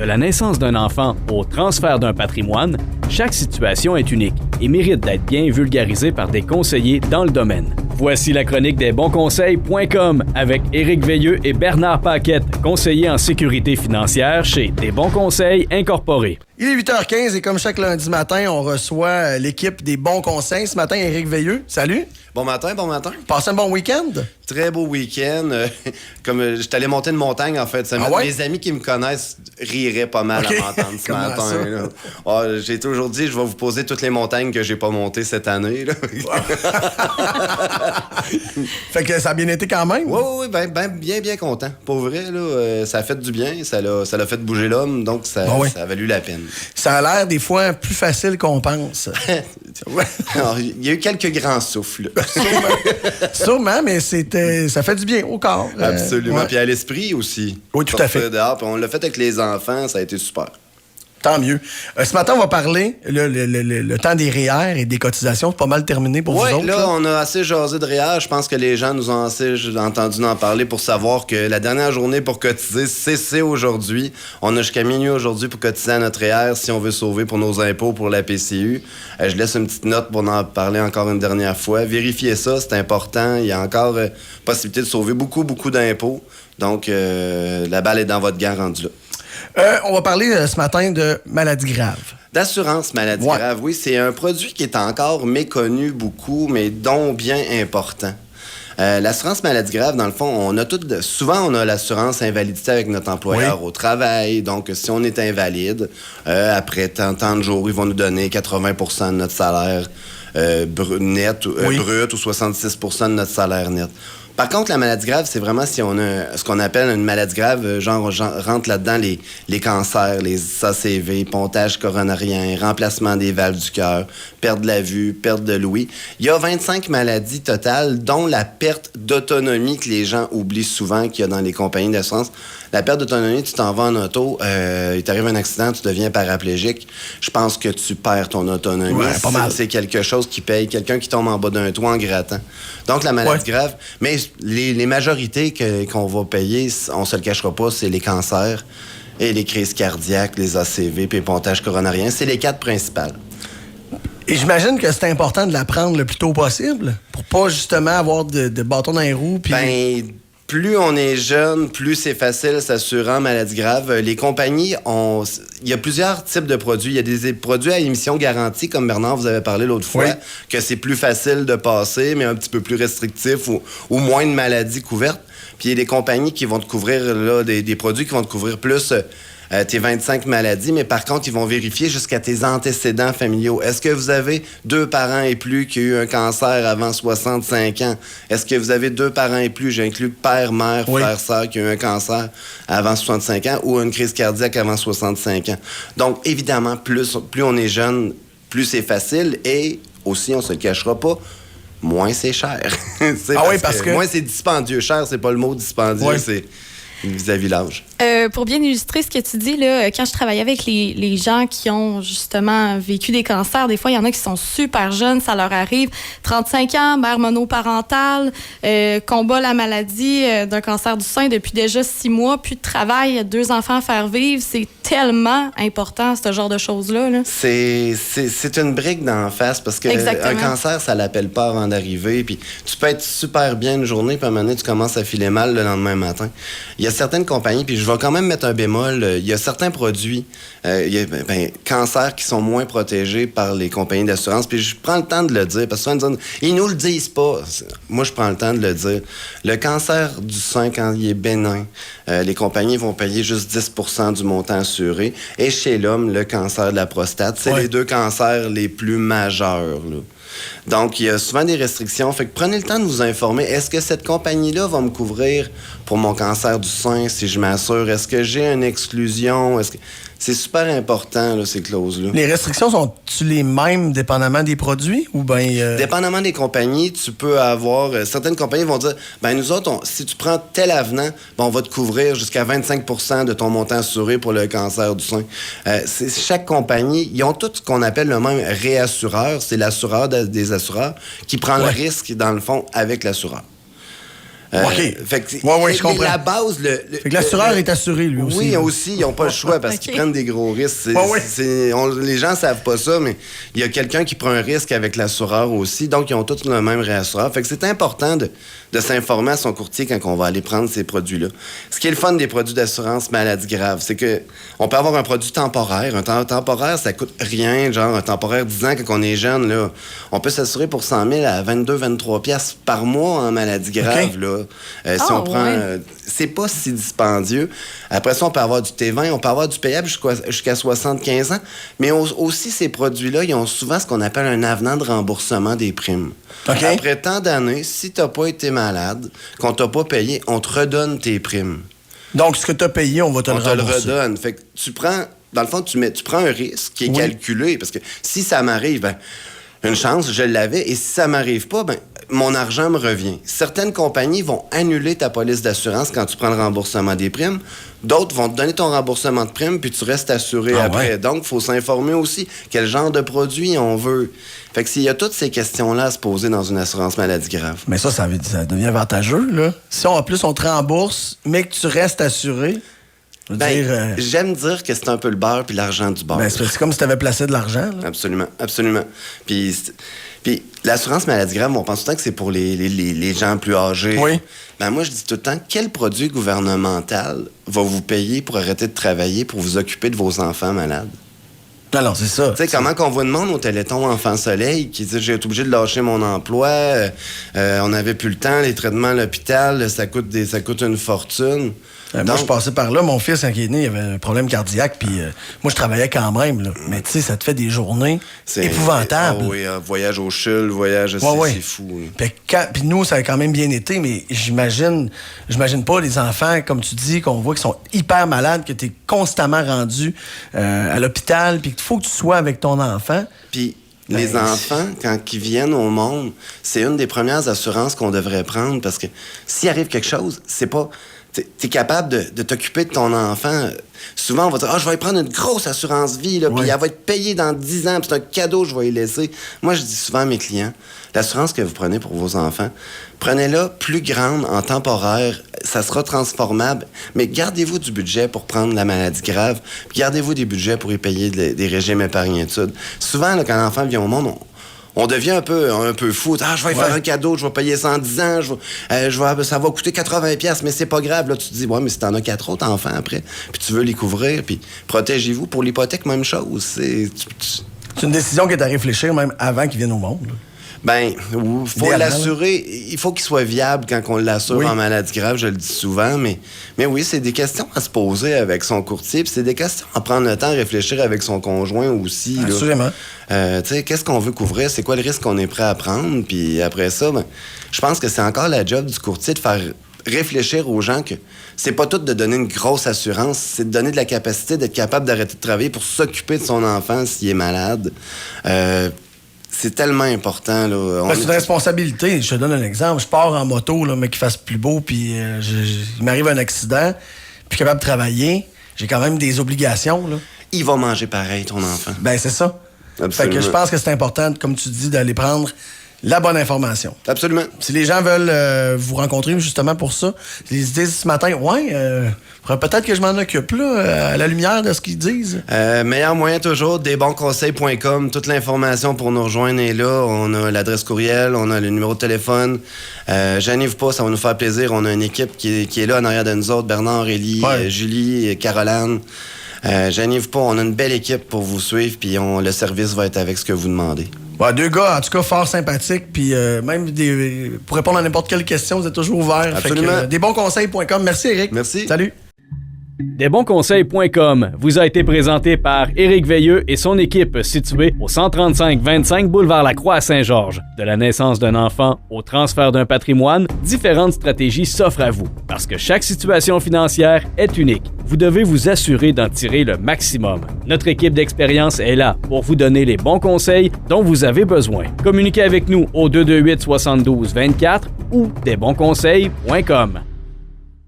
De la naissance d'un enfant au transfert d'un patrimoine, chaque situation est unique et mérite d'être bien vulgarisée par des conseillers dans le domaine. Voici la chronique des bonsconseils.com avec Éric Veilleux et Bernard Paquette, conseillers en sécurité financière chez Des Bons Conseils Incorporés. Il est 8h15 et comme chaque lundi matin, on reçoit l'équipe des Bons Conseils. Ce matin, Éric Veilleux. Salut. Bon matin, bon matin. Passez un bon week-end? Très beau week-end. Comme je suis allé monter une montagne en fait. Mes amis qui me connaissent riraient pas mal à m'entendre ce matin. J'ai toujours dit, je vais vous poser toutes les montagnes que j'ai pas montées cette année. Là. Fait que ça a bien été quand même? Oui, bien content. Pour vrai, là, ça a fait du bien, ça l'a fait bouger l'homme, donc ça a valu la peine. Ça a l'air des fois plus facile qu'on pense. Alors, il y a eu quelques grands souffles. Sûrement, mais ça fait du bien au corps. Absolument. Puis à l'esprit aussi. Oui, tout à fait. Dehors, puis on l'a fait avec les enfants, ça a été super. Tant mieux. Ce matin, on va parler le temps des REER et des cotisations. C'est pas mal terminé pour vous autres. Oui, là, on a assez jasé de REER. Je pense que les gens nous ont assez entendu en parler pour savoir que la dernière journée pour cotiser, c'est aujourd'hui. On a jusqu'à minuit aujourd'hui pour cotiser à notre REER si on veut sauver pour nos impôts pour la PCU. Je laisse une petite note pour en parler encore une dernière fois. Vérifiez ça, c'est important. Il y a encore possibilité de sauver beaucoup d'impôts. Donc, la balle est dans votre gant rendu là. On va parler ce matin de maladies graves. D'assurance maladie grave, oui. C'est un produit qui est encore méconnu beaucoup, mais dont bien important. L'assurance maladie grave, dans le fond, souvent on a l'assurance invalidité avec notre employeur au travail. Donc, si on est invalide, après tant de jours, ils vont nous donner 80% de notre salaire net, brut, ou 66% de notre salaire net. Par contre, la maladie grave, c'est vraiment si on a ce qu'on appelle une maladie grave, genre rentre là-dedans les cancers, les ACV, pontage coronarien, remplacement des valves du cœur, perte de la vue, perte de l'ouïe. Il y a 25 maladies totales, dont la perte d'autonomie que les gens oublient souvent qu'il y a dans les compagnies d'assurance. La perte d'autonomie, tu t'en vas en auto, il t'arrive un accident, tu deviens paraplégique. Je pense que tu perds ton autonomie. Ouais, pas mal. C'est quelque chose qui paye. Quelqu'un qui tombe en bas d'un toit en grattant. Donc, la maladie grave. Mais les majorités qu'on va payer, on se le cachera pas, c'est les cancers et les crises cardiaques, les ACV puis les pontages coronariens. C'est les 4 principales. Et j'imagine que c'est important de la prendre le plus tôt possible pour pas justement avoir de bâton dans les roues. Puis... Plus on est jeune, plus c'est facile s'assurer en maladie grave. Les compagnies il y a plusieurs types de produits. Il y a des produits à émission garantie, comme Bernard vous avait parlé l'autre fois, que c'est plus facile de passer, mais un petit peu plus restrictif ou moins de maladies couvertes. Puis il y a des compagnies qui vont te couvrir, là, des produits qui vont te couvrir plus tes 25 maladies, mais par contre, ils vont vérifier jusqu'à tes antécédents familiaux. Est-ce que vous avez 2 parents et plus qui ont eu un cancer avant 65 ans? Est-ce que vous avez 2 parents et plus, j'ai inclus père, mère, frère, sœur, qui ont eu un cancer avant 65 ans ou une crise cardiaque avant 65 ans? Donc, évidemment, plus on est jeune, plus c'est facile et aussi, on se le cachera pas, moins c'est cher. Parce que moins c'est dispendieux. Cher, c'est pas le mot dispendieux, c'est vis-à-vis l'âge. Pour bien illustrer ce que tu dis, là, quand je travaillais avec les gens qui ont justement vécu des cancers, des fois, il y en a qui sont super jeunes, ça leur arrive. 35 ans, mère monoparentale, combat la maladie d'un cancer du sein depuis déjà 6 mois, puis de travail, 2 enfants à faire vivre. C'est tellement important, ce genre de choses-là. Là. C'est une brique d'en face parce qu'un cancer, ça l'appelle pas avant d'arriver. Puis tu peux être super bien une journée, puis à un moment donné, tu commences à filer mal le lendemain matin. Il y a certaines compagnies, puis je vais quand même mettre un bémol, il y a certains produits, cancer, qui sont moins protégés par les compagnies d'assurance. Puis je prends le temps de le dire, parce que souvent, ils nous le disent pas. Moi, je prends le temps de le dire. Le cancer du sein, quand il est bénin, les compagnies vont payer juste 10% du montant assuré. Et chez l'homme, le cancer de la prostate, c'est les 2 cancers les plus majeurs, là. Donc, il y a souvent des restrictions. Fait que prenez le temps de vous informer. Est-ce que cette compagnie-là va me couvrir pour mon cancer du sein si je m'assure? Est-ce que j'ai une exclusion? C'est super important, là, ces clauses-là. Les restrictions sont-tu les mêmes dépendamment des produits ou bien... Dépendamment des compagnies, tu peux avoir... certaines compagnies vont dire, nous autres, si tu prends tel avenant, on va te couvrir jusqu'à 25% de ton montant assuré pour le cancer du sein. Chaque compagnie, ils ont tout ce qu'on appelle le même réassureur. C'est l'assureur des assureurs qui prend le risque, dans le fond, avec l'assureur. OK. Fait que, je comprends. La base, fait que l'assureur est assuré, lui aussi. Oui, aussi, ils n'ont pas le choix parce qu'ils prennent des gros risques. Les gens ne savent pas ça, mais il y a quelqu'un qui prend un risque avec l'assureur aussi, donc ils ont tous le même réassureur. Fait que c'est important de s'informer à son courtier quand on va aller prendre ces produits-là. Ce qui est le fun des produits d'assurance maladie grave, c'est que on peut avoir un produit temporaire. Un temporaire, ça coûte rien, genre un temporaire 10 ans quand on est jeune, là. On peut s'assurer pour 100 000 à 22-23 piastres par mois en maladie grave, là. Si on prend... c'est pas si dispendieux. Après ça, on peut avoir du T20, on peut avoir du payable jusqu'à 75 ans. Mais aussi, ces produits-là, ils ont souvent ce qu'on appelle un avenant de remboursement des primes. Okay. Après tant d'années, si t'as pas été malade, qu'on t'a pas payé, on te redonne tes primes. Donc, ce que t'as payé, on va te le rembourser. On te le redonne. Fait que tu prends... Dans le fond, tu prends un risque qui est calculé. Parce que si ça m'arrive, une chance, je l'avais. Et si ça m'arrive pas, mon argent me revient. Certaines compagnies vont annuler ta police d'assurance quand tu prends le remboursement des primes. D'autres vont te donner ton remboursement de primes, puis tu restes assuré après. Ouais. Donc, il faut s'informer aussi quel genre de produit on veut. Fait que s'il y a toutes ces questions-là à se poser dans une assurance maladie grave. Mais ça devient avantageux, là. Si en plus on te rembourse, mais que tu restes assuré... J'aime dire que c'est un peu le beurre puis l'argent du beurre. C'est comme si tu avais placé de l'argent. Là. Absolument, absolument. Puis l'assurance maladie grave, on pense tout le temps que c'est pour les gens plus âgés. Oui. Moi, je dis tout le temps, quel produit gouvernemental va vous payer pour arrêter de travailler, pour vous occuper de vos enfants malades? Alors, c'est ça. Tu sais, comment qu'on vous demande au Téléthon Enfant Soleil, qui dit j'ai été obligé de lâcher mon emploi, on n'avait plus le temps, les traitements à l'hôpital, ça coûte une fortune. Moi, je passais par là, mon fils, quand il est né, il avait un problème cardiaque, puis moi, je travaillais quand même, là. Mais tu sais, ça te fait des journées épouvantables. Oui, voyage au CHUL, c'est fou. Puis nous, ça a quand même bien été, mais j'imagine pas les enfants, comme tu dis, qu'on voit qui sont hyper malades, que tu es constamment rendu à l'hôpital, puis qu'il faut que tu sois avec ton enfant. Puis les enfants, quand ils viennent au monde, c'est une des premières assurances qu'on devrait prendre, parce que s'il arrive quelque chose, c'est pas... T'es capable de t'occuper de ton enfant. Souvent, on va dire « je vais lui prendre une grosse assurance vie, puis elle va être payée dans 10 ans, puis c'est un cadeau que je vais lui laisser. » Moi, je dis souvent à mes clients, l'assurance que vous prenez pour vos enfants, prenez-la plus grande, en temporaire, ça sera transformable, mais gardez-vous du budget pour prendre la maladie grave, puis gardez-vous des budgets pour y payer des régimes épargne-études. Souvent, là, quand l'enfant vient au monde, on devient un peu fou. Je vais faire un cadeau, je vais payer 110 ans, ça va coûter 80$, mais c'est pas grave. Là, tu te dis, mais si t'en as 4 autres enfants après, puis tu veux les couvrir, puis protégez-vous. Pour l'hypothèque, même chose. C'est une décision qui est à réfléchir même avant qu'ils viennent au monde. Il faut l'assurer. Il faut qu'il soit viable quand on l'assure en maladie grave, je le dis souvent, mais oui, c'est des questions à se poser avec son courtier, puis c'est des questions à prendre le temps à réfléchir avec son conjoint aussi. Assurément. Qu'est-ce qu'on veut couvrir? C'est quoi le risque qu'on est prêt à prendre? Puis après ça, je pense que c'est encore la job du courtier de faire réfléchir aux gens que c'est pas tout de donner une grosse assurance, c'est de donner de la capacité d'être capable d'arrêter de travailler pour s'occuper de son enfant s'il est malade. C'est tellement important. Là. C'est une responsabilité. Je te donne un exemple. Je pars en moto, là, mais qu'il fasse plus beau, puis il m'arrive un accident, puis capable de travailler. J'ai quand même des obligations. Là. Il va manger pareil, ton enfant. C'est ça. Absolument. Fait que je pense que c'est important, comme tu dis, d'aller prendre la bonne information. Absolument. Si les gens veulent vous rencontrer justement pour ça, ils se disent ce matin, peut-être que je m'en occupe là, à la lumière de ce qu'ils disent. Meilleur moyen toujours, desbonsconseils.com. Toute l'information pour nous rejoindre est là. On a l'adresse courriel, on a le numéro de téléphone. Gênez-vous pas, ça va nous faire plaisir. On a une équipe qui est là en arrière de nous autres. Bernard, Élie, Julie, Caroline. Gênez-vous pas, on a une belle équipe pour vous suivre, puis le service va être avec ce que vous demandez. 2 gars, en tout cas, fort sympathiques, puis même pour répondre à n'importe quelle question, vous êtes toujours ouverts. Absolument. Desbonsconseils.com. Merci, Éric. Merci. Salut. Desbonsconseils.com vous a été présenté par Éric Veilleux et son équipe située au 135-25 boulevard Lacroix à Saint-Georges. De la naissance d'un enfant au transfert d'un patrimoine, différentes stratégies s'offrent à vous. Parce que chaque situation financière est unique, vous devez vous assurer d'en tirer le maximum. Notre équipe d'expérience est là pour vous donner les bons conseils dont vous avez besoin. Communiquez avec nous au 228-72-24 ou desbonsconseils.com.